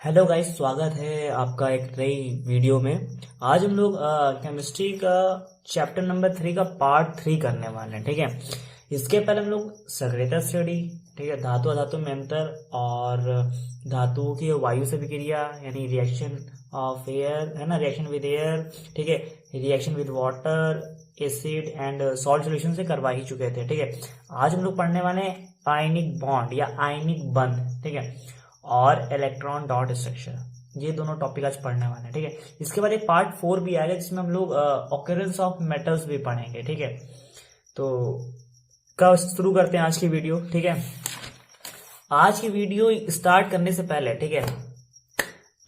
Hello guys, स्वागत है आपका एक नई वीडियो में। आज हम लोग केमिस्ट्री का चैप्टर नंबर 3 का पार्ट 3 करने वाले हैं। ठीक है, इसके पहले हम लोग सक्रियता स्टडी, ठीक है, धातु अधातु में अंतर और धातुओं की वायु से विक्रिया यानी रिएक्शन ऑफ एयर, है ना, रिएक्शन विद एयर, ठीक है, reaction with water, acid and salt solution से करवा ही चुके थे। ठीक है, आज हम लोग पढ़ने वाले हैं आयनिक बॉन्ड या आयनिक बंध, ठीक है, और इलेक्ट्रॉन डॉट स्ट्रक्चर। ये दोनों टॉपिक आज पढ़ने वाले हैं। ठीक है, इसके बाद एक पार्ट 4 भी आएगा जिसमें हम लोग ऑकरेंस ऑफ मेटल्स भी पढ़ेंगे। ठीक है, तो कब शुरू करते हैं आज की वीडियो। ठीक है, आज की वीडियो स्टार्ट करने से पहले, ठीक है,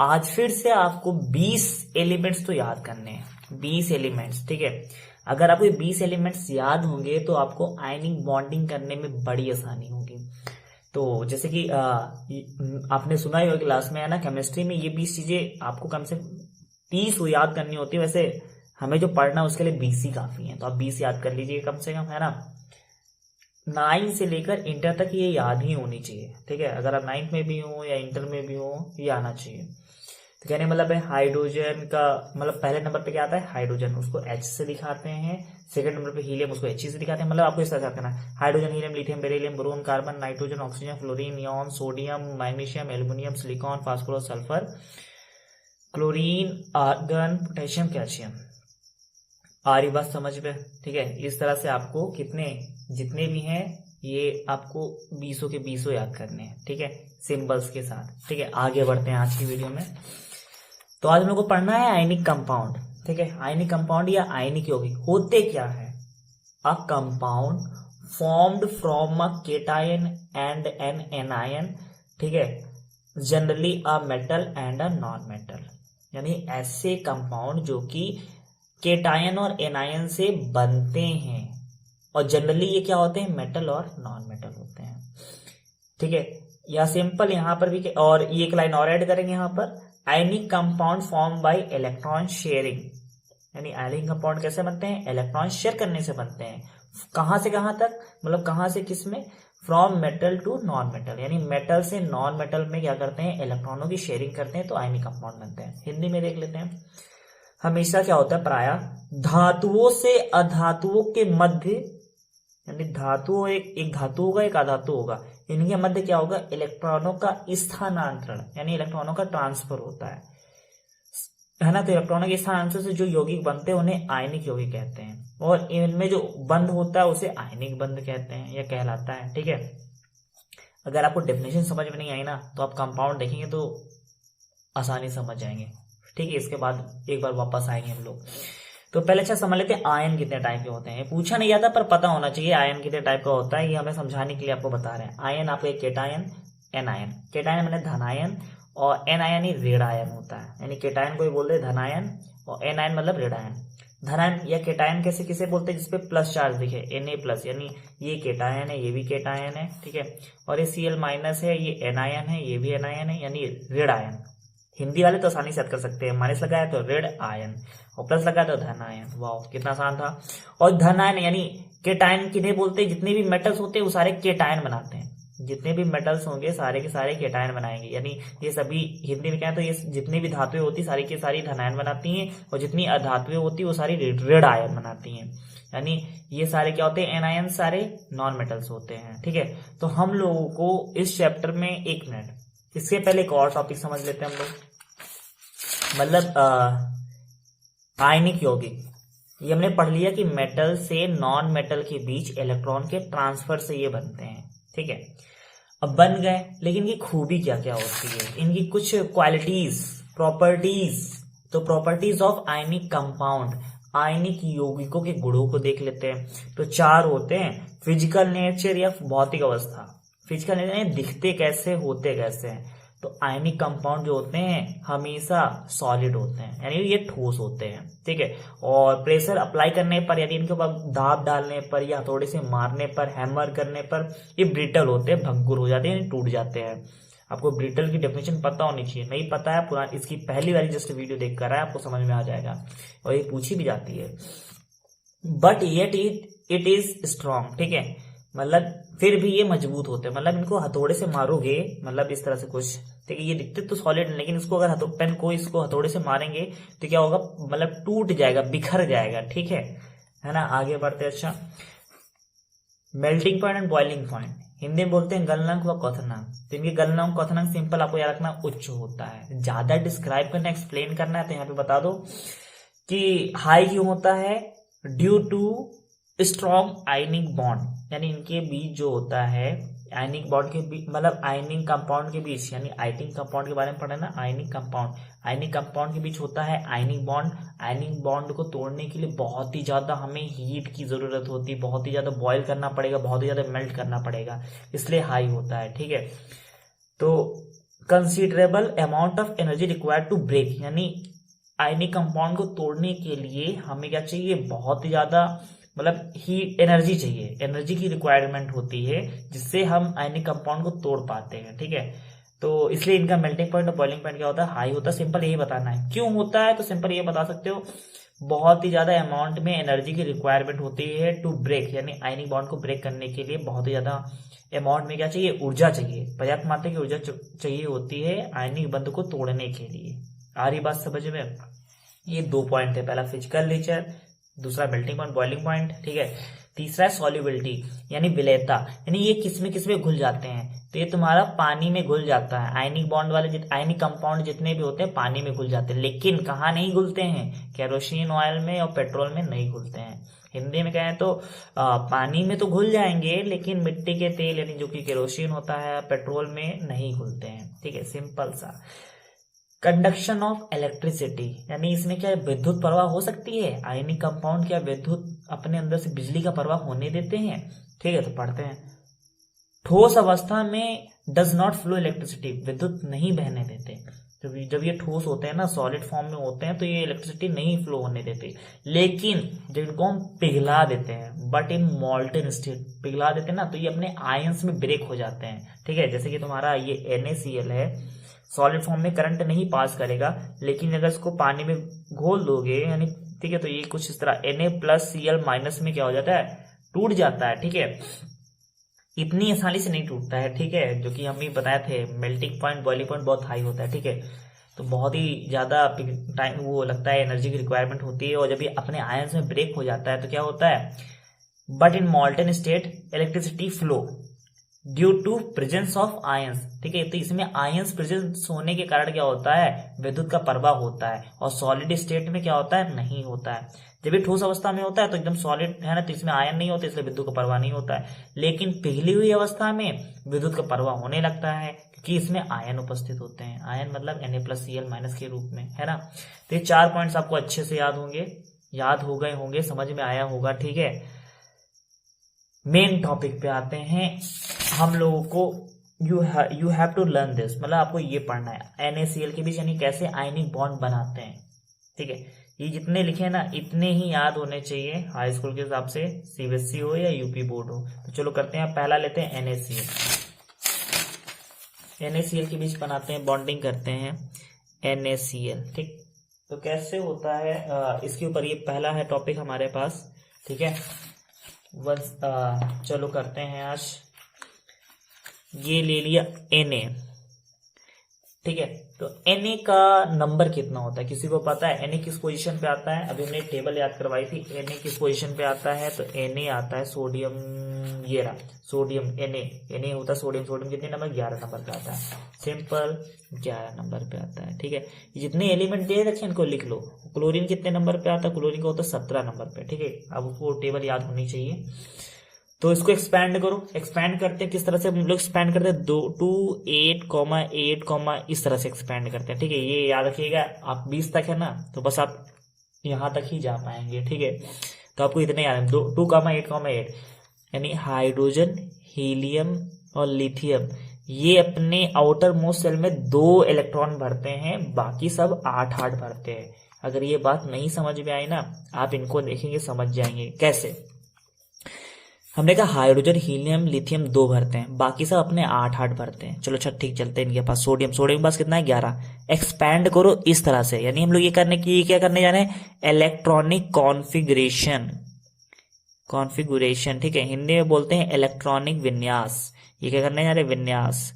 आज फिर से आपको 20 एलिमेंट्स तो याद करने हैं। 20 एलिमेंट्स, ठीक है। अगर आपको 20 एलिमेंट्स याद होंगे तो आपको आयनिक बॉन्डिंग करने में बड़ी आसानी होगी। तो जैसे कि आपने सुना ही होगा क्लास में, है ना, केमिस्ट्री में ये 20 चीजें आपको कम से 30 याद करनी होती है। वैसे हमें जो पढ़ना है उसके लिए 20 ही काफी है, तो आप 20 याद कर लीजिए कम से कम, है ना। 9 से लेकर इंटर तक ये याद ही होनी चाहिए। ठीक है, अगर आप 9th में भी हो या इंटर में भी हो, ये आना चाहिए। तो कहने मतलब है हाइड्रोजन का मतलब पहले नंबर पे क्या आता है, हाइड्रोजन, उसको H से दिखाते हैं। सेकंड नंबर पे हीलियम, उसको He से दिखाते हैं। मतलब आपको इस तरह से करना है, hydrogen, helium, lithium, beryllium, boron, carbon, nitrogen, oxygen, fluorine, neon, sodium, magnesium, aluminium, silicon, phosphorus, sulphur, chlorine, argon, potassium, calcium. आ रही बात समझ में? ठीक है, इस तरह से आपको जितने भी हैं ये आपको 20 के 20 याद करने हैं। ठीक है, सिंबल्स के साथ। ठीक है, आगे बढ़ते हैं आज की वीडियो में। तो आज हम लोग को पढ़ना है आयनिक कंपाउंड। ठीक है, आयनिक कंपाउंड या आयनिक यौगिक होते क्या है? A compound formed from a cation and an anion, ठीक है, generally a metal and a non metal. यानी ऐसे कंपाउंड जो कि केटायन और एनायन से बनते हैं और जनरली ये क्या होते हैं, मेटल और नॉन मेटल होते हैं। ठीक है, या सिंपल यहां पर भी, और ये एक लाइन और ऐड करेंगे यहां पर, ionic compound form by electron sharing. यानी आयनिक कंपाउंड कैसे बनते हैं, इलेक्ट्रॉन शेयर करने से बनते हैं। कहां से कहां तक, मतलब कहां से किस में, from metal to non metal, यानी मेटल से नॉन मेटल में क्या करते हैं, इलेक्ट्रॉनों की शेयरिंग करते हैं, तो आयनिक कंपाउंड बनते हैं। हिंदी में देख लेते हैं। हमेशा क्या होता है, प्रायः धातुओं से अधातुओं के मध्य, यानी धातु एक धातु होगा, एक अधातु होगा, इनके मध्य क्या होगा, इलेक्ट्रॉनों का स्थानांतरण, यानी इलेक्ट्रॉनों का ट्रांसफर होता है ना। तो इलेक्ट्रॉनों के स्थानांतरण से जो यौगिक बनते हैं उन्हें आयनिक यौगिक कहते हैं, और इनमें जो बंध होता है उसे आयनिक बंध कहते हैं या कहलाता है। ठीक है, अगर आपको डेफिनेशन समझ में नहीं आई ना तो आप कंपाउंड देखेंगे तो आसानी समझ जाएंगे। ठीक है, इसके बाद एक बार वापस आएंगे हम लोग। तो पहले अच्छा समझ लेते हैं आयन कितने टाइप के होते हैं। पूछा नहीं जाता पर पता होना चाहिए आयन कितने टाइप का होता है, ये हमें समझाने के लिए आपको बता रहे हैं। आयन आपका एक केटायन, एनायन, केटायन मैंने धनायन, और एनायन ही ऋणायन होता है। यानी केटायन को ही बोलते हैं धनायन और एनायन मतलब ऋणायन। धनायन या केटायन कैसे किसे बोलते हैं, जिसपे प्लस चार्ज दिखे, Na+, यानी ये केटायन है, ये भी केटायन है। ठीक है, और ये Cl- है, ये एनायन है, ये भी एनायन है, यानी ऋणायन। हिंदी वाले तो आसानी से याद कर सकते हैं, माइनस लगाया तो ऋण आयन और प्लस लगाया तो धन आयन। वाह, कितना आसान था। और धन आयन यानी केटायन किन्हें बोलते हैं, जितने भी मेटल्स होते हैं वो सारे केटायन बनाते हैं। जितने भी मेटल्स होंगे सारे के सारे केटायन बनाएंगे, यानी ये सभी हिंदी में क्या है, तो ये जितनी भी धातुएं होती सारी की सारी धनायन बनाती हैं, और जितनी अधातुएं होती वो सारी ऋण आयन बनाती हैं। यानी ये सारे क्या होते हैं, एनायन सारे नॉन मेटल्स होते हैं। ठीक है, तो हम लोगों को इस चैप्टर में, एक मिनट, इससे पहले एक और टॉपिक समझ लेते हैं हम लोग, मतलब आयनिक यौगिक। ये हमने पढ़ लिया कि मेटल से नॉन मेटल के बीच इलेक्ट्रॉन के ट्रांसफर से ये बनते हैं। ठीक है, अब बन गए, लेकिन इनकी खूबी क्या क्या होती है, इनकी कुछ क्वालिटीज, प्रॉपर्टीज। तो प्रॉपर्टीज ऑफ आयनिक कंपाउंड, आयनिक यौगिकों के गुणों को देख लेते हैं। तो 4 होते हैं, फिजिकल नेचर या भौतिक अवस्था। फिजिकल नेचर दिखते कैसे, होते कैसे हैं। तो आयनिक कंपाउंड जो होते हैं हमेशा सॉलिड होते हैं, यानी ये ठोस होते हैं। ठीक है, और प्रेशर अप्लाई करने पर, यानी इनके ऊपर दाब डालने पर या थोड़े से मारने पर, हैमर करने पर ये ब्रिटल होते हैं, भंगुर हो जाते हैं, यानी टूट जाते हैं। आपको ब्रिटल की डेफिनेशन पता होनी चाहिए, नहीं पता है पुरानी, इसकी पहली वाली जस्ट वीडियो देख कर आपको समझ में आ जाएगा, और ये पूछी भी जाती है। But yet it is strong. ठीक है, मतलब फिर भी ये मजबूत होते हैं, मतलब इनको हथौड़े से मारोगे, मतलब इस तरह से कुछ ठीक है। ये दिखते तो सॉलिड है, लेकिन इसको अगर पेन को इसको हथौड़े से मारेंगे तो क्या होगा, मतलब टूट जाएगा, बिखर जाएगा, ठीक है ना। आगे बढ़ते हैं। अच्छा, melting point and boiling point, Hindi में बोलते हैं गलनांक व क्वथनांक। तो इनके गलनांक क्वथनांक सिंपल आपको याद रखना, उच्च होता है। ज्यादा डिस्क्राइब करना, एक्सप्लेन करना है तो यहाँ पे बता दो कि हाई क्यों होता है, due to strong ionic bond, यानी इनके बीच जो होता है आयनिक बॉन्ड के बीच, मतलब आयनिक कंपाउंड के बीच, यानी आयनिक कंपाउंड के बारे में पढ़ा ना, आयनिक कंपाउंड के बीच होता है आयनिक बॉन्ड। आयनिक बॉन्ड को तोड़ने के लिए बहुत ही ज्यादा हमें हीट की जरूरत होती है, बहुत ही ज्यादा बॉयल करना पड़ेगा, बहुत ही ज्यादा मेल्ट करना पड़ेगा, इसलिए हाई होता है, ठीक है। तो considerable amount of energy required to break, यानी आयनिक कंपाउंड को तोड़ने के लिए हमें क्या चाहिए, बहुत ही ज्यादा मतलब हीट एनर्जी चाहिए, एनर्जी की रिक्वायरमेंट होती है, जिससे हम आयनिक कंपाउंड को तोड़ पाते हैं, ठीक है। तो इसलिए इनका मेल्टिंग पॉइंट और बॉइलिंग पॉइंट क्या होता है, हाई होता है। सिंपल यही बताना है क्यों होता है, तो सिंपल ये बता सकते हो, बहुत ही ज्यादा अमाउंट में एनर्जी की रिक्वायरमेंट होती है टू ब्रेक, यानी आयनिक बॉन्ड को ब्रेक करने के लिए बहुत ही ज्यादा अमाउंट में क्या चाहिए, ऊर्जा चाहिए, पर्याप्त मात्रा की ऊर्जा चाहिए होती है आयनिक बंध को तोड़ने के लिए। आ रही बात समझ में। ये 2 पॉइंट है, पहला फिजिकल नेचर, दूसरा मेल्टिंग पॉइंट बॉइलिंग पॉइंट, ठीक है। तीसरा है सॉल्युबिलिटी, यानी विलेयता, यानी ये किसमें घुल जाते हैं, तो ये तुम्हारा पानी में घुल जाता है। आयनिक बॉन्ड वाले आयनिक कंपाउंड जितने भी होते हैं पानी में घुल जाते हैं, लेकिन कहाँ नहीं घुलते हैं, केरोसिन ऑयल में और पेट्रोल में नहीं घुलते हैं। हिंदी में कहें तो पानी में तो घुल जाएंगे, लेकिन मिट्टी के तेल यानी जो कि केरोसिन होता है, पेट्रोल में नहीं घुलते हैं, ठीक है, सिंपल सा। कंडक्शन ऑफ इलेक्ट्रिसिटी, यानी इसमें क्या विद्युत प्रवाह हो सकती है, आयनिक कंपाउंड क्या विद्युत अपने अंदर से बिजली का प्रवाह होने देते हैं, ठीक है। तो पढ़ते हैं, ठोस अवस्था में डज नॉट फ्लो इलेक्ट्रिसिटी, विद्युत नहीं बहने देते। जब ये ठोस होते हैं ना, सॉलिड फॉर्म में होते हैं, तो ये इलेक्ट्रिसिटी नहीं फ्लो होने देते। लेकिन जब इनको हम पिघला देते हैं, बट इन मॉल्टन स्टेट पिघला देते हैं ना, तो ये अपने आयंस में ब्रेक हो जाते हैं, ठीक है। जैसे कि तुम्हारा ये NaCl है, सॉलिड फॉर्म में करंट नहीं पास करेगा, लेकिन अगर इसको पानी में घोल दोगे, यानी ठीक है, तो ये कुछ इस तरह Na+Cl- में क्या हो जाता है, टूट जाता है, ठीक है। इतनी आसानी से नहीं टूटता है, ठीक है, जो कि हम भी बताए थे, मेल्टिंग पॉइंट बॉइलिंग पॉइंट बहुत हाई होता है, ठीक है। तो बहुत ही ज्यादा टाइम वो लगता है, एनर्जी की रिक्वायरमेंट होती है, और जब ये अपने आयंस में ब्रेक हो जाता है तो क्या होता है, but in molten state electricity flow due to presence of ions, ठीक है। तो इसमें आयंस प्रेजेंस होने के कारण क्या होता है, विद्युत का प्रवाह होता है, और सॉलिड स्टेट में क्या होता है, नहीं होता है। जब ये ठोस अवस्था में होता है तो एकदम सॉलिड है ना, तो इसमें आयन नहीं होते, इसलिए विद्युत का प्रवाह नहीं होता है। लेकिन पिघली हुई अवस्था में विद्युत का प्रवाह होने लगता है, क्योंकि इसमें आयन उपस्थित होते हैं। आयन मतलब Na+Cl- के रूप में, है ना। तो ये 4 पॉइंट्स आपको अच्छे से याद होंगे, याद हो गए होंगे, समझ में आया होगा, ठीक है। मेन टॉपिक पे आते हैं हम लोगों को, you have to learn this, मतलब आपको ये पढ़ना है NaCl के बीच यानी कैसे आयनिक बॉन्ड बनाते हैं, ठीक है। ये जितने लिखे ना इतने ही याद होने चाहिए हाई स्कूल के हिसाब से, CBSE हो या यूपी बोर्ड हो। तो चलो करते हैं, पहला लेते हैं NaCl के बीच बनाते हैं, बॉन्डिंग करते हैं NaCl, ठीक। तो कैसे होता है इसके ऊपर, ये पहला है टॉपिक हमारे पास, ठीक है। चलो करते हैं आज, ये ले लिया Na, ठीक है। तो Na का नंबर कितना होता है, किसी को पता है Na किस पोजीशन पे आता है, अभी हमने टेबल याद करवाई थी, Na किस पोजीशन पे आता है, तो Na आता है सोडियम, ये रहा सोडियम, Na होता है सोडियम कितने नंबर, 11 नंबर पे आता है, सिंपल 11 नंबर पे आता है, ठीक है। जितने एलिमेंट दे रखे इनको लिख लो। क्लोरीन कितने नंबर पे आता है, क्लोरीन का होता है 17 नंबर पे, ठीक है। अब उसको टेबल याद होनी चाहिए। तो इसको एक्सपैंड करो, एक्सपैंड करते हैं किस तरह से, हम लोग एक्सपैंड करते हैं 2 8 इस तरह से एक्सपैंड करते हैं, ठीक है। ये याद रखिएगा, आप 20 तक है ना, तो बस आप यहां तक ही जा पाएंगे, ठीक है। तो आपको इतने याद है, 2 8 यानी हाइड्रोजन, हीलियम और लिथियम, ये अपने आउटर मोस्ट सेल में 2 इलेक्ट्रॉन भरते हैं, बाकी सब 8 भरते हैं। अगर ये बात नहीं समझ में आई ना, आप इनको देखेंगे समझ जाएंगे कैसे। हमने कहा हाइड्रोजन, हीलियम, लिथियम 2 भरते हैं, बाकी सब अपने 8 भरते हैं। चलो अच्छा ठीक, चलते हैं इनके पास। सोडियम के पास कितना है, 11। एक्सपैंड करो इस तरह से, यानी हम लोग ये क्या करने जा रहे हैं, इलेक्ट्रॉनिक कॉन्फ़िगरेशन, ठीक है। हिंदी में बोलते हैं इलेक्ट्रॉनिक विन्यास। ये क्या करने जा रहे हैं, विन्यास।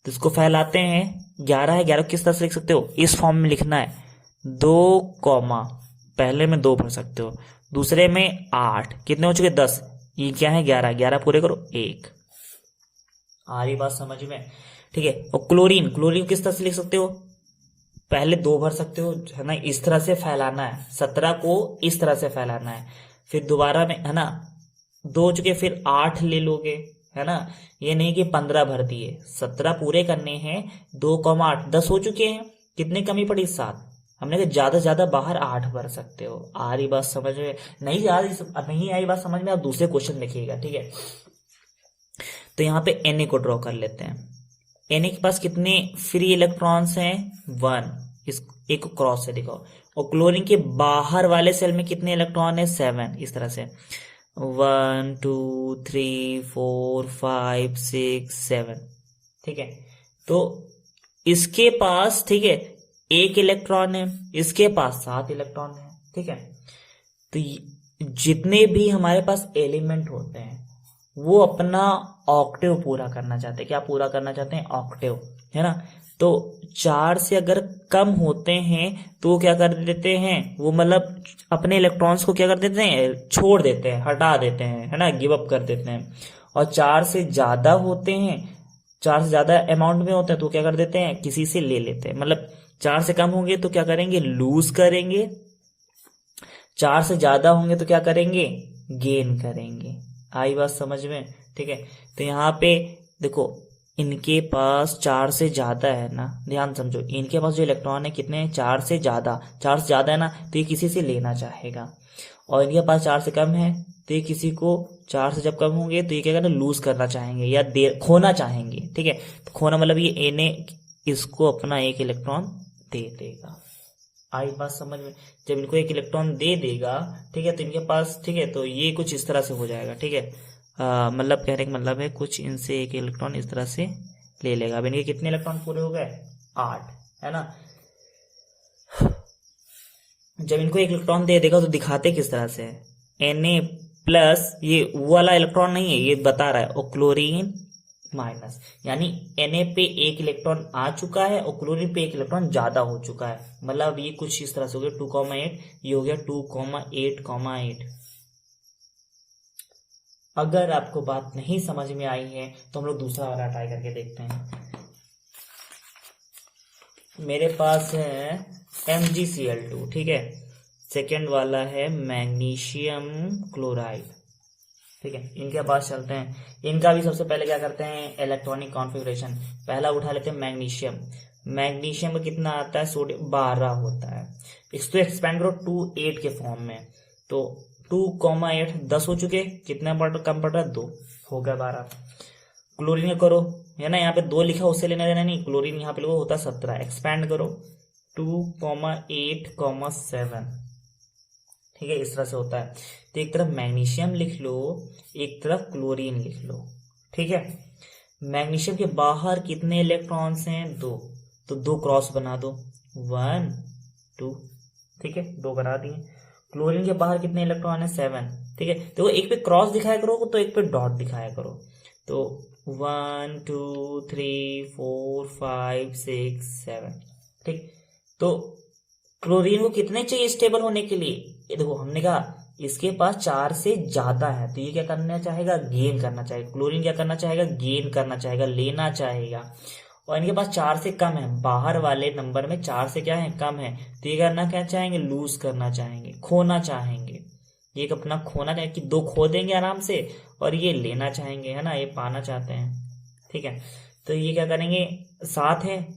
तो इसको फैलाते हैं, 11 है, 11 किस तरह से लिख सकते हो, इस फॉर्म में लिखना है, 2 कॉमा, पहले में 2 भर सकते हो, दूसरे में 8, कितने हो चुके 10, ये क्या है 11, 11 पूरे करो 1। आ रही बात समझ में, ठीक है। और क्लोरीन, क्लोरीन को किस तरह से लिख सकते हो, पहले 2 भर सकते हो, है ना, इस तरह से फैलाना है, 17 को इस तरह से फैलाना है, फिर दोबारा में, है ना, 2 हो चुके, फिर 8 ले लोगे, है ना, ये नहीं कि 15 भर दिए, 17 पूरे करने हैं, 2,8, 10 हो चुके हैं, कितने कमी पड़ी 7, हमने कहा ज्यादा ज्यादा बाहर 8 भर सकते हो। आ रही बात समझ में, नहीं आई बात समझ में, आप दूसरे क्वेश्चन देखिएगा, ठीक है। तो यहाँ पे Na को ड्रॉ कर लेते हैं, Na के पास कितने फ्री इलेक्ट्रॉन्स हैं, 1, इस एक को क्रॉस से दिखाओ, और क्लोरीन के बाहर वाले सेल में कितने इलेक्ट्रॉन है, 7, इस तरह से 1 2 3 4 5 6 7, ठीक है। तो इसके पास, ठीक है, 1 इलेक्ट्रॉन है, इसके पास 7 इलेक्ट्रॉन है, ठीक है। तो जितने भी हमारे पास एलिमेंट होते हैं वो अपना ऑक्टेव पूरा करना चाहते हैं, क्या पूरा करना चाहते हैं, ऑक्टेव, है ना। तो 4 से अगर कम होते हैं तो वो क्या कर देते हैं, वो मतलब अपने इलेक्ट्रॉन्स को क्या कर देते हैं, छोड़ देते हैं, हटा देते हैं, है ना, गिव अप कर देते हैं। और 4 से ज्यादा होते हैं, 4 से ज्यादा अमाउंट में होते हैं तो क्या कर देते हैं, किसी से ले लेते हैं, मतलब 4 से कम होंगे तो क्या करेंगे, लूज करेंगे, 4 से ज्यादा होंगे तो क्या करेंगे, गेन करेंगे। आई बात समझ में, ठीक है। तो यहाँ पे देखो, इनके पास 4 से ज्यादा है ना, ध्यान समझो, इनके पास जो इलेक्ट्रॉन है कितने हैं, 4 से ज्यादा, 4 से ज्यादा है ना, तो ये किसी से लेना चाहेगा, और इनके पास 4 से कम है तो ये किसी को, 4 से जब कम होंगे तो ये क्या करना, लूज करना चाहेंगे या खोना चाहेंगे, ठीक है। तो खोना मतलब ये Na इसको अपना 1 इलेक्ट्रॉन दे देगा। आई बात समझ में, जब इनको 1 इलेक्ट्रॉन दे देगा, ठीक है, तो इनके पास, ठीक है, तो ये कुछ इस तरह से हो जाएगा, ठीक है। मतलब कहने का मतलब है कुछ इनसे 1 इलेक्ट्रॉन इस तरह से ले लेगा। अब इनके कितने इलेक्ट्रॉन पूरे हो गए, 8, है ना। जब इनको 1 इलेक्ट्रॉन दे देगा तो दिखाते किस तरह से, Na प्लस, ये वो वाला इलेक्ट्रॉन नहीं है, ये बता रहा है, और क्लोरीन माइनस, यानी Na पे 1 इलेक्ट्रॉन आ चुका है और क्लोरीन पे 1 इलेक्ट्रॉन ज्यादा हो चुका है, मतलब ये कुछ इस तरह से हो गया 2,8, ये हो गया 2,8,8। अगर आपको बात नहीं समझ में आई है तो हम लोग दूसरा वाला ट्राई करके देखते हैं। मेरे पास है MgCl2, ठीक है, सेकेंड वाला है मैग्नीशियम क्लोराइड, ठीक है। इनके पास चलते हैं, इनका भी सबसे पहले क्या करते हैं, इलेक्ट्रॉनिक कॉन्फ़िगरेशन, पहला उठा लेते हैं मैग्नीशियम। मैग्नीशियम में कितना आता है, सोडियम 12 होता है, इसको एक्सपेंड करो 2,8 के फॉर्म में, तो 2,8, 10 हो चुके, कितना कम पड़ रहा है, 2 हो गया 12। क्लोरीन का करो, है ना, यहाँ पे 2 लिखा, उससे लेना देना नहीं, क्लोरीन यहाँ पे लोगो होता है 17, एक्सपेंड करो 2,8,7, ठीक है, इस तरह से होता है। तो एक तरफ मैग्नीशियम लिख लो, एक तरफ क्लोरीन लिख लो, ठीक है। मैग्नीशियम के बाहर कितने इलेक्ट्रॉन्स हैं, 2, तो 2 क्रॉस बना दो, 1 2, ठीक है, 2 बना दिए। क्लोरीन के बाहर कितने इलेक्ट्रॉन है, 7, ठीक है। तो एक पे क्रॉस दिखाया करो तो एक पे डॉट दिखाया करो, तो 1 2 3 4 5 6 7, ठीक। तो क्लोरीन को कितने चाहिए स्टेबल होने के लिए, ये देखो हमने कहा इसके पास 4 से ज्यादा है तो ये क्या करना चाहेगा, गेन करना चाहेगा। क्लोरीन क्या करना चाहेगा, गेन करना चाहेगा, लेना चाहेगा। और इनके पास 4 से कम है, बाहर वाले नंबर में 4 से क्या है, कम है, तो ये करना क्या चाहेंगे, लूज करना चाहेंगे, खोना चाहेंगे। ये अपना खोना चाहेंगे कि 2 खो देंगे आराम से, और ये लेना चाहेंगे, है ना, ये पाना चाहते हैं, ठीक है। तो ये क्या करेंगे, 7 है,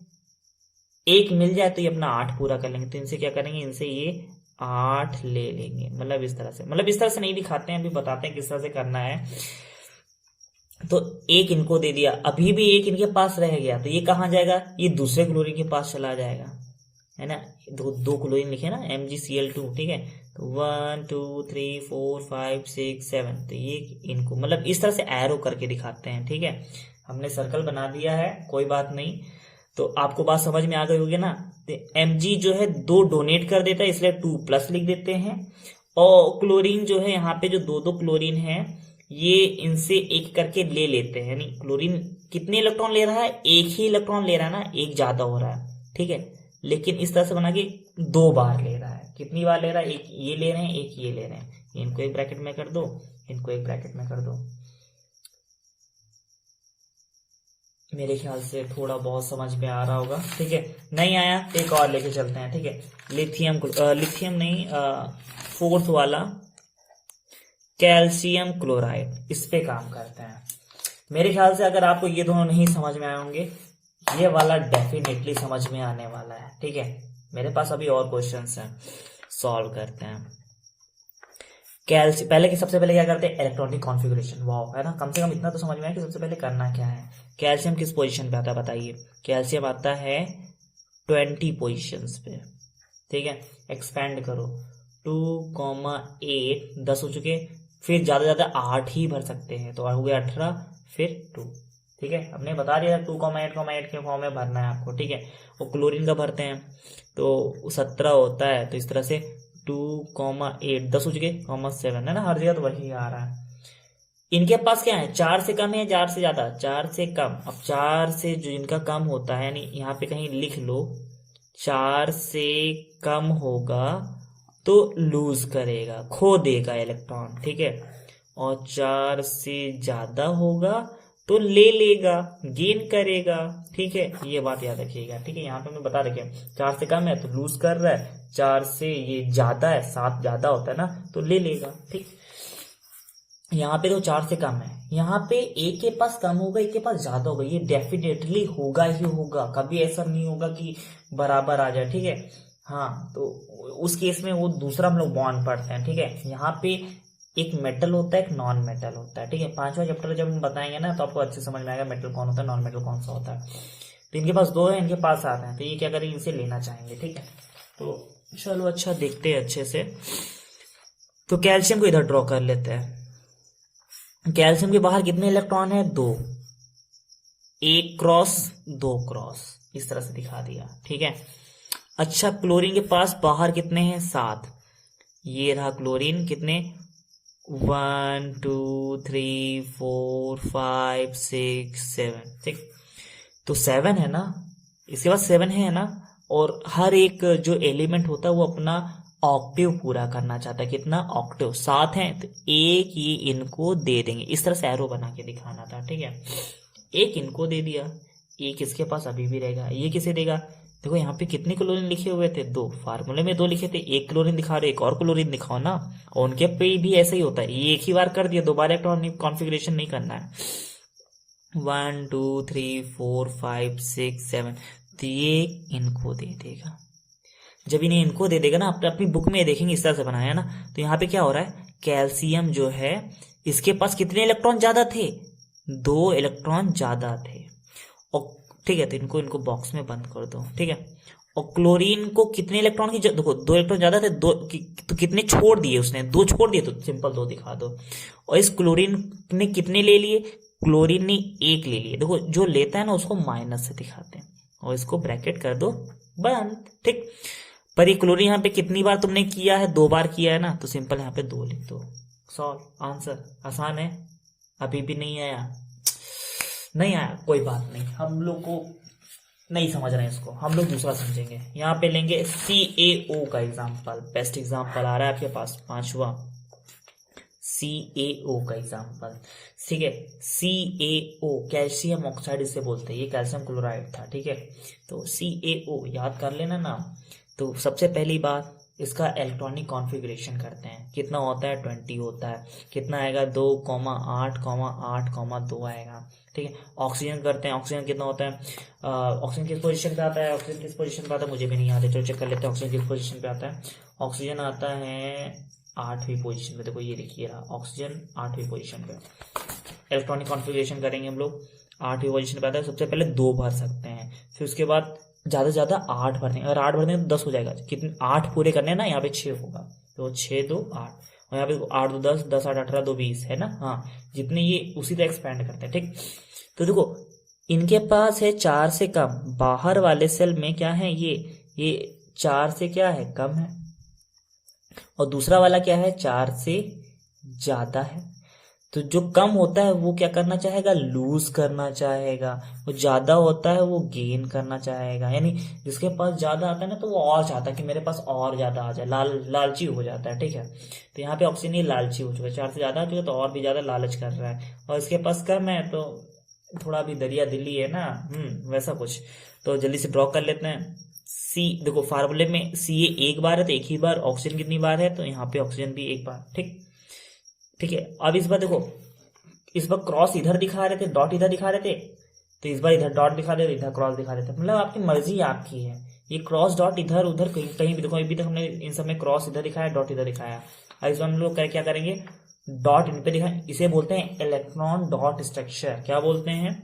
1 मिल जाए तो ये अपना 8 पूरा कर लेंगे, तो इनसे क्या करेंगे, इनसे ये 8 ले लेंगे, मतलब इस तरह से, मतलब इस तरह से नहीं दिखाते हैं, अभी बताते हैं किस तरह से करना है। तो 1 इनको दे दिया, अभी भी 1 इनके पास रह गया, तो ये कहाँ जाएगा, ये दूसरे क्लोरीन के पास चला जाएगा, है ना। 2 क्लोरीन लिखे ना, MgCl2, ठीक है। तो 1 2 3 4 5 6 7, तो ये इनको मतलब इस तरह से एरो करके दिखाते हैं, ठीक है। हमने सर्कल बना दिया है, कोई बात नहीं। तो आपको बात समझ में आ गई होगी ना। तो Mg जो है 2 डोनेट कर देता है, इसलिए 2 प्लस लिख देते हैं। और क्लोरीन जो है यहाँ पे जो 2 क्लोरीन है, ये इनसे एक करके ले लेते हैं, यानी क्लोरीन कितने इलेक्ट्रॉन ले रहा है, एक ही इलेक्ट्रॉन ले रहा है ना, एक ज्यादा हो रहा है, ठीक है। लेकिन इस तरह से बना के 2 बार ले रहा है, कितनी बार ले रहा है, एक ये ले रहे हैं, एक ये ले रहे हैं, इनको एक ब्रैकेट में कर दो, इनको एक ब्रैकेट में कर दो। मेरे ख्याल से थोड़ा बहुत समझ में आ रहा होगा, ठीक है। नहीं आया तो एक और लेके चलते हैं, ठीक है। लिथियम नहीं, फोर्थ वाला कैल्शियम क्लोराइड, इस पे काम करते हैं। मेरे ख्याल से अगर आपको ये दोनों नहीं समझ में आए होंगे, ये वाला डेफिनेटली समझ में आने वाला है, ठीक है। मेरे पास अभी और क्वेश्चंस हैं, सॉल्व करते हैं। सबसे पहले क्या करते हैं, इलेक्ट्रॉनिक कॉन्फ़िगरेशन, वाह, है ना। कम से कम इतना तो समझ में आया कि सबसे पहले करना क्या है। कैल्शियम किस पोजीशन पे आता है बताइए, कैल्शियम आता है 20 पोजीशंस पे, ठीक है। एक्सपेंड करो, 2,8 10 हो चुके, फिर ज्यादा ज्यादा 8 ही भर सकते हैं, तो हो गया 18, फिर 2, ठीक है। हमने बता दिया 2,8,8 के फॉर्म में भरना है आपको, ठीक है। वो क्लोरीन का भरते हैं तो 17 होता है, तो इस तरह से 2,8 10 हो चुके, 7 है ना, हर जगह तो वही आ रहा है। इनके पास क्या है, 4 से कम है, 4 से ज्यादा, 4 से कम। अब 4 से जो इनका कम होता है, यानी यहाँ पे कहीं लिख लो, 4 से कम होगा तो लूज करेगा, खो देगा इलेक्ट्रॉन, ठीक है। और 4 से ज्यादा होगा तो ले लेगा, गेन करेगा, ठीक है। ये बात याद रखिएगा, ठीक है। यहाँ पे हमने बता रखे 4 से कम है तो लूज कर रहा है, 4 से ये ज्यादा है, 7 ज्यादा होता है ना, तो ले लेगा, ठीक। यहाँ पे तो 4 से कम है, यहाँ पे एक के पास कम होगा, एक के पास ज्यादा होगा, ये डेफिनेटली होगा ही होगा, कभी ऐसा नहीं होगा कि बराबर आ जाए, ठीक है। हाँ, तो उस केस में वो दूसरा हम लोग बॉन्ड पढ़ते हैं, ठीक है। यहाँ पे एक मेटल होता है, एक नॉन मेटल होता है, ठीक है। 5वां चैप्टर जब हम बताएंगे ना, तो आपको अच्छे समझ में आएगा मेटल कौन होता है, नॉन मेटल कौन सा होता है। तो इनके पास 2 है, इनके पास 7 है, तो ये क्या करेंगे, इसे लेना चाहेंगे, ठीक है। तो चलो अच्छा देखते हैं अच्छे से। तो कैल्शियम को इधर ड्रॉ कर लेते हैं। कैल्शियम के बाहर कितने इलेक्ट्रॉन है, 2, 1 क्रॉस 2 क्रॉस, इस तरह से दिखा दिया, ठीक है। अच्छा, क्लोरीन के पास बाहर कितने हैं, 7, ये रहा क्लोरीन, कितने 1 2 3 4 5 6 7, ठीक। तो 7 है ना, इसके बाद 7 है ना, और हर एक जो एलिमेंट होता है वो अपना ऑक्टिव पूरा करना चाहता है, कितना, ऑक्टिव। 7 है तो एक ये इनको दे देंगे, इस तरह से एरो बना के दिखाना था, ठीक है। एक इनको दे दिया, एक इसके पास अभी भी रहेगा, ये किसे देगा, देखो यहाँ पे कितने क्लोरीन लिखे हुए थे, 2, फार्मूले में 2 लिखे थे, एक क्लोरीन दिखा रहे, एक और क्लोरीन दिखाओ ना। और उनके पे भी ऐसा ही होता है, ये एक ही बार कर दिया, दोबारा इलेक्ट्रॉनिक कॉन्फ़िगरेशन नहीं करना है। 1 2 3 4 5 6 7, तो ये इनको दे देगा। जब इन्हें इनको दे देगा ना, अपनी बुक में देखेंगे इस तरह से बनाया ना, तो यहाँ पे क्या हो रहा है, कैल्शियम जो है इसके पास कितने इलेक्ट्रॉन ज्यादा थे, 2 इलेक्ट्रॉन ज्यादा थे, और ठीक है, तो इनको बॉक्स में बंद कर दो, ठीक है। और क्लोरीन को कितने इलेक्ट्रॉन की, देखो 2 इलेक्ट्रॉन ज्यादा थे, तो कितने छोड़ दिए उसने, 2 छोड़ दिए, तो सिंपल 2 दिखा दो। और इस क्लोरीन ने कितने ले लिए, क्लोरीन ने 1 ले लिए, देखो जो लेता है ना उसको माइनस से दिखाते हैं, और इसको ब्रैकेट कर दो बंद, ठीक। पर ये क्लोरीन यहाँ पे कितनी बार तुमने किया है, 2 बार किया है ना, तो सिंपल यहाँ पे 2 लिख दो, सॉल्व, आंसर। आसान है, अभी भी नहीं आया, नहीं आया कोई बात नहीं, हम लोग को नहीं समझ रहे हैं इसको, हम लोग दूसरा समझेंगे। यहाँ पे लेंगे CaO का एग्जाम्पल, बेस्ट एग्जाम्पल आ रहा है आपके पास, 5वां CaO का एग्जाम्पल, ठीक है। CaO कैल्शियम ऑक्साइड इसे बोलते हैं, ये कैल्शियम क्लोराइड था, ठीक है। तो CaO याद कर लेना ना। तो सबसे पहली बात, इसका इलेक्ट्रॉनिक कॉन्फ़िगरेशन करते हैं, कितना होता है, 20 होता है, कितना आएगा, 2,8,8,2 आएगा, ठीक है। ऑक्सीजन करते हैं, ऑक्सीजन कितना होता है, ऑक्सीजन किस पोजीशन पे आता है, ऑक्सीजन किस पोजीशन पे आता है मुझे भी नहीं आता, चलो चेक कर लेते हैं ऑक्सीजन किस पोजीशन पे आता है। ऑक्सीजन आता है 8वीं पोजीशन पे, देखो ये देखिए रहा ऑक्सीजन 8वीं पोजीशन पे। इलेक्ट्रॉनिक कॉन्फ़िगरेशन करेंगे हम लोग, 8वीं पोजीशन पे आता है, सबसे पहले 2 भर सकते हैं, फिर उसके बाद ज्यादा से ज्यादा 8 भरने, अगर 8 भरने तो 10 हो जाएगा, कितने 8 पूरे करने ना, यहाँ पे 6 होगा, तो 6 2 8, और यहाँ पे 8 2 10, 10 8 18 2 20 है ना, हाँ, जितने ये उसी तरह एक्सपेंड करते हैं, ठीक। तो देखो इनके पास है 4 से कम, बाहर वाले सेल में क्या है, ये 4 से क्या है, कम है, और दूसरा वाला क्या है, 4 से ज्यादा है। तो जो कम होता है वो क्या करना चाहेगा, लूज करना चाहेगा। वो ज्यादा होता है वो गेन करना चाहेगा। यानी जिसके पास ज्यादा आता है ना तो वो और चाहता है कि मेरे पास और ज्यादा आ जाए, लालची हो जाता है। ठीक है, तो यहाँ पे ऑक्सीजन ये लालची हो चुका है, 4 से ज्यादा आ चुका है तो और भी ज्यादा लालच कर रहा है। और इसके पास कम है तो थोड़ा भी दरिया दिली है ना, वैसा कुछ। तो जल्दी से ड्रॉ कर लेते हैं। सी देखो फार्मूले में सी एक बार है तो एक ही बार, ऑक्सीजन कितनी बार है तो यहाँ पे ऑक्सीजन भी एक बार। ठीक ठीक है। अब इस बार देखो, इस बार क्रॉस इधर दिखा रहे थे, डॉट इधर दिखा रहे थे, तो इस बार इधर डॉट दिखा रहे थे, इधर क्रॉस दिखा रहे थे। मतलब आपकी मर्जी आपकी है, ये क्रॉस डॉट इधर उधर कहीं कहीं भी देखो। अभी तक हमने इन सब में क्रॉस इधर दिखाया, डॉट इधर दिखाया। अब इस बार हम लोग क्या करेंगे, डॉट इन पे दिखाएं। इसे बोलते हैं इलेक्ट्रॉन डॉट स्ट्रक्चर। क्या बोलते हैं,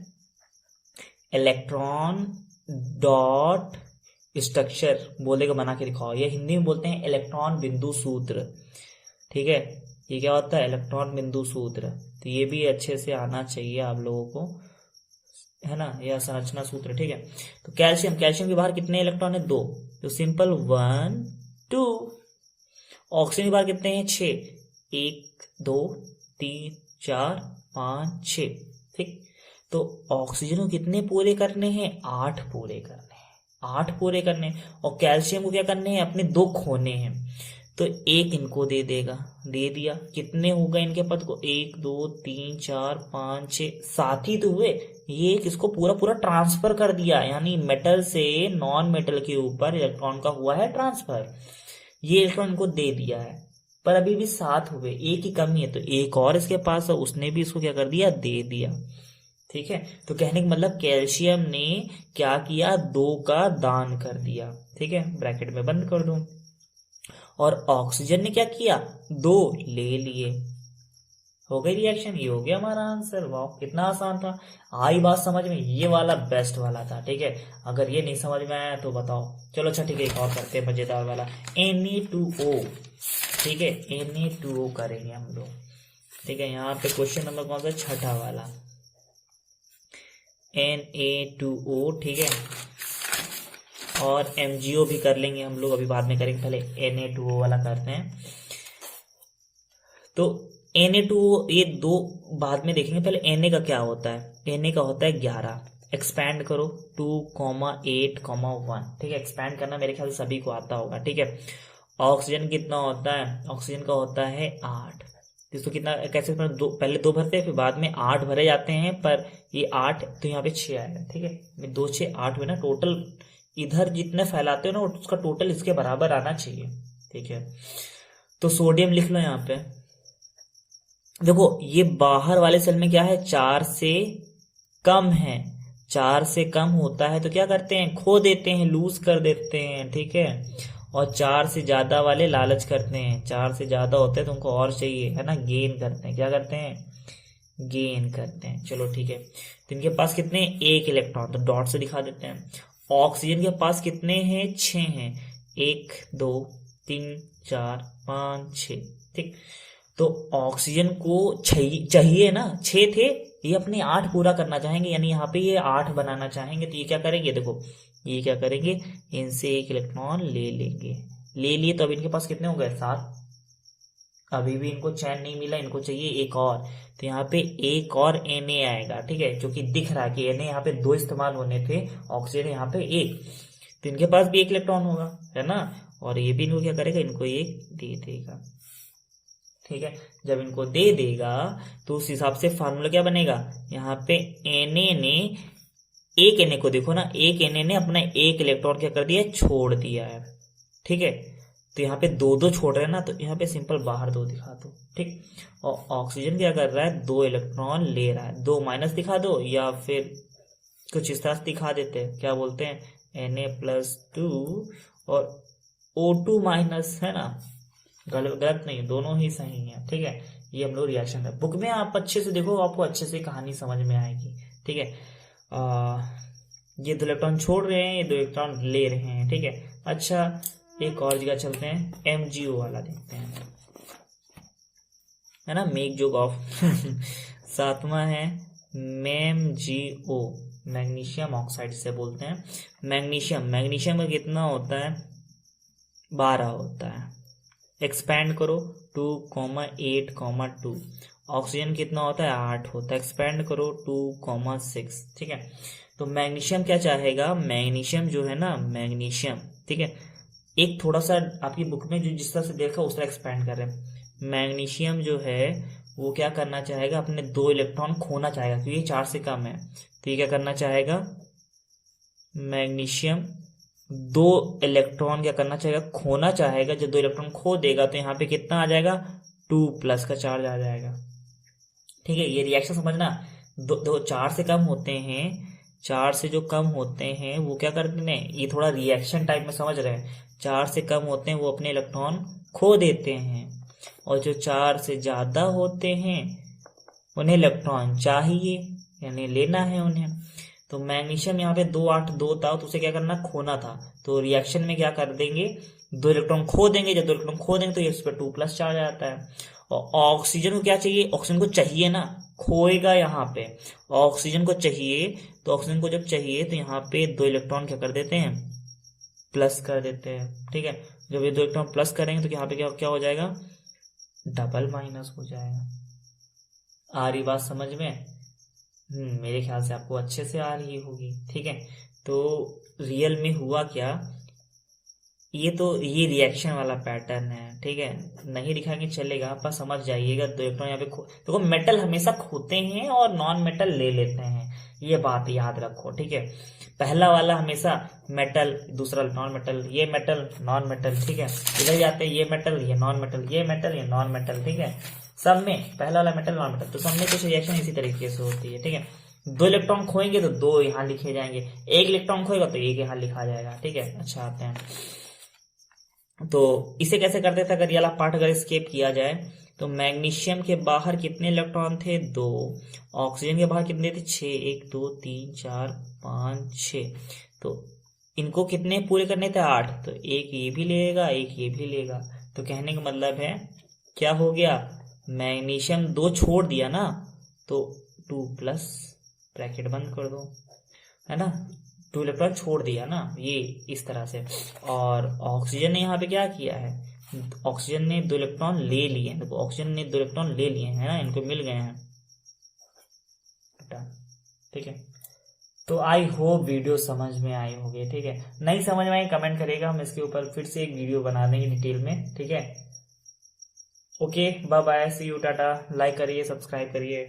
इलेक्ट्रॉन डॉट स्ट्रक्चर। बोलेगा बना के दिखाओ। ये हिंदी में बोलते हैं इलेक्ट्रॉन बिंदु सूत्र। ठीक है, ये क्या होता है, इलेक्ट्रॉन बिंदु सूत्र। तो ये भी अच्छे से आना चाहिए आप लोगों को, है ना, यह संरचना सूत्र। ठीक है, तो कैल्शियम, कैल्शियम के बाहर कितने इलेक्ट्रॉन है, 2। तो सिंपल 1 2। ऑक्सीजन के बाहर कितने हैं, 6। 1 2 3 4 5 6। ठीक, तो ऑक्सीजन को कितने पूरे करने हैं, 8 पूरे करने हैं, 8 पूरे करने हैं। और कैल्शियम को क्या करने हैं, अपने 2 खोने हैं। तो 1 इनको दे देगा, दे दिया। कितने हो गए इनके पद को, 1 2 3 4 5 6 7 ही तो हुए। ये इसको पूरा पूरा ट्रांसफर कर दिया, यानी मेटल से नॉन मेटल के ऊपर इलेक्ट्रॉन का हुआ है ट्रांसफर। ये इलेक्ट्रॉन इनको दे दिया है, पर अभी भी 7 हुए, 1 की कमी है। तो एक और इसके पास है, उसने भी इसको क्या कर दिया, दे दिया। ठीक है, तो कहने का मतलब कैल्शियम ने क्या किया, 2 का दान कर दिया। ठीक है, ब्रैकेट में बंद कर दूं। और ऑक्सीजन ने क्या किया, 2 ले लिए। हो गई रिएक्शन, ये हो गया हमारा आंसर। वाह, कितना आसान था। आई बात समझ में, ये वाला बेस्ट वाला था। ठीक है, अगर ये नहीं समझ में आया तो बताओ। चलो अच्छा ठीक है, एक और करते हैं मजेदार वाला, Na2O। ठीक है, Na2O करेंगे हम लोग। ठीक है, यहाँ पे क्वेश्चन नंबर कौन सा, छठा वाला, Na2O। ठीक है, और MgO भी कर लेंगे हम लोग, अभी बाद में करेंगे, पहले Na2O वाला करते हैं। तो Na2O ये 2 बाद में देखेंगे, पहले Na का क्या होता है, Na का होता है 11। एक्सपैंड करो 2 8 1। ठीक है, एक्सपैंड करना मेरे ख्याल से सभी को आता होगा। ठीक है, ऑक्सीजन कितना होता है, ऑक्सीजन का होता है 8। इसको कितना कैसे, पहले 2 भरते हैं फिर बाद में 8 भरे जाते हैं, पर ये 8 तो यहाँ पे 6 आएगा। ठीक है, 2 6 8 में ना टोटल इधर जितने फैलाते हो ना उसका टोटल इसके बराबर आना चाहिए। ठीक है, तो सोडियम लिख लो यहाँ पे। देखो ये बाहर वाले सेल में क्या है, 4 से कम है। 4 से कम होता है तो क्या करते हैं, खो देते हैं, लूज कर देते हैं। ठीक है, और 4 से ज्यादा वाले लालच करते हैं। 4 से ज्यादा होते हैं तो उनको और चाहिए, है ना, गेन करते हैं। क्या करते हैं, गेन करते हैं। चलो ठीक है, तो इनके पास कितने, 1 इलेक्ट्रॉन, तो डॉट से दिखा देते हैं। ऑक्सीजन के पास कितने हैं, 6 हैं। 1 2 3 4 5 6। ठीक, तो ऑक्सीजन को चाहिए ना, 6 थे, ये अपने 8 पूरा करना चाहेंगे, यानी यहाँ पे ये 8 बनाना चाहेंगे। तो ये क्या करेंगे, देखो ये क्या करेंगे, इनसे 1 इलेक्ट्रॉन ले लेंगे। ले लिए तो अब इनके पास कितने हो गए, 7। अभी भी इनको चैन नहीं मिला, इनको चाहिए एक और। तो यहाँ पे एक और Na आएगा। ठीक है, जो कि दिख रहा है कि Na यहाँ पे 2 इस्तेमाल होने थे, ऑक्सीजन यहाँ पे 1। तो इनके पास भी 1 इलेक्ट्रॉन होगा, है ना, और ये भी इनको क्या करेगा, इनको 1 दे देगा। ठीक है, जब इनको दे देगा तो उस हिसाब से फार्मूला क्या बनेगा, यहाँ पे Na ने, एक Na को देखो ना, एक Na ने अपना 1 इलेक्ट्रॉन क्या कर दिया, छोड़ दिया है। ठीक है, तो यहाँ पे 2 2 छोड़ रहे हैं ना, तो यहाँ पे सिंपल बाहर 2 दिखा दो। ठीक, और ऑक्सीजन क्या कर रहा है, 2 इलेक्ट्रॉन ले रहा है। 2 माइनस दिखा दो, या फिर कुछ इस तरह से दिखा देते हैं, क्या बोलते हैं, Na+2 और O2 माइनस, है ना, गलत नहीं, दोनों ही सही है। ठीक है, ये हम लोग रिएक्शन है। बुक में आप अच्छे से देखो, आपको अच्छे से कहानी समझ में आएगी। ठीक है, ये 2 इलेक्ट्रॉन छोड़ रहे हैं, ये 2 इलेक्ट्रॉन ले रहे हैं। ठीक है, अच्छा एक और जगह चलते हैं, MgO वाला देखते हैं, है ना, मेक जोक ऑफ 7वां है MgO, मैग्नीशियम ऑक्साइड से बोलते हैं। मैग्नीशियम का कितना होता है, 12 होता है। एक्सपैंड करो 2 8 2। ऑक्सीजन कितना होता है 8 होता है, एक्सपेंड करो 2,6, ठीक है। तो मैग्नीशियम क्या चाहेगा, मैग्नीशियम जो है ना मैग्नीशियम, ठीक है, एक थोड़ा सा आपकी बुक में जो जिस तरह से देखा उस तरह एक्सपेंड कर रहे हैं। मैग्नीशियम जो है वो क्या करना चाहेगा, अपने 2 इलेक्ट्रॉन खोना चाहेगा क्योंकि 4 से कम है। तो ये क्या करना चाहेगा, मैग्नीशियम 2 इलेक्ट्रॉन क्या करना चाहेगा, खोना चाहेगा। जब 2 इलेक्ट्रॉन खो देगा तो यहाँ पे कितना आ जाएगा, 2+ का चार्ज आ जाएगा, ठीक है। ये रिएक्शन समझना, दो 4 से कम होते हैं, 4 से जो कम होते हैं वो क्या करते हैं, ये थोड़ा रिएक्शन टाइप में समझ रहे हैं। 4 से कम होते हैं वो अपने इलेक्ट्रॉन खो देते हैं, और जो 4 से ज्यादा होते हैं उन्हें इलेक्ट्रॉन चाहिए, यानी लेना है उन्हें। तो मैग्नीशियम यहाँ पे 2 8 2 था, तो उसे क्या करना, खोना था। तो रिएक्शन में क्या कर देंगे, 2 इलेक्ट्रॉन खो देंगे। जब 2 इलेक्ट्रॉन खो देंगे तो ये उस पर 2+ चार्ज आता है। और ऑक्सीजन को क्या चाहिए, ऑक्सीजन को चाहिए ना, खोएगा यहाँ पे, ऑक्सीजन को चाहिए। तो ऑक्सीजन को जब चाहिए तो यहाँ पे 2 इलेक्ट्रॉन क्या कर देते हैं, प्लस कर देते हैं, ठीक है। जब ये 2 इलेक्ट्रॉन प्लस करेंगे तो यहाँ पे क्या क्या हो जाएगा, डबल माइनस हो जाएगा। आ रही बात समझ में? मेरे ख्याल से आपको अच्छे से आ रही होगी, ठीक है। तो रियल में हुआ क्या, ये रिएक्शन वाला पैटर्न है, ठीक है। नहीं दिखाएंगे चलेगा, आप समझ जाइएगा। 2 इलेक्ट्रॉन यहाँ पे देखो, मेटल हमेशा खोते हैं और नॉन मेटल ले लेते हैं, ये बात याद रखो, ठीक है। पहला वाला हमेशा मेटल, दूसरा नॉन मेटल, ये मेटल नॉन मेटल, ठीक है। इधर जाते हैं ये मेटल ये नॉन मेटल, ये मेटल ये नॉन मेटल, ठीक है। सब में पहला वाला मेटल नॉन मेटल, तो सब में कुछ रिएक्शन इसी तरीके से होती है, ठीक है। 2 इलेक्ट्रॉन खोएंगे तो 2 यहाँ लिखे जाएंगे, 1 इलेक्ट्रॉन खोएगा तो 1 यहाँ लिखा जाएगा, ठीक है। अच्छा आते हैं, तो इसे कैसे करते थे, अगर ये वाला पार्ट अगर स्केप किया जाए तो मैग्नीशियम के बाहर कितने इलेक्ट्रॉन थे, 2। ऑक्सीजन के बाहर कितने थे, 6, 1 2 3 4 5 6। तो इनको कितने पूरे करने थे, 8। तो एक ये भी लेगा, एक ये भी लेगा। तो कहने का मतलब है क्या हो गया, मैग्नीशियम 2 छोड़ दिया ना, तो 2+, ब्रैकेट बंद कर दो, है ना। 2 इलेक्ट्रॉन छोड़ दिया ना, ये इस तरह से। और ऑक्सीजन ने यहाँ पे क्या किया है, ऑक्सीजन ने 2 इलेक्ट्रॉन ले लिए, देखो ऑक्सीजन ने 2 इलेक्ट्रॉन ले लिए हैं ना, इनको मिल गए हैं, ठीक है। तो आई होप वीडियो समझ में आई होगी, ठीक है। नहीं समझ में आई कमेंट करेगा, हम इसके ऊपर फिर से एक वीडियो बना देंगे डिटेल में, ठीक है। Okay, bye bye, see you, tata. Like करिए, सब्सक्राइब करिए।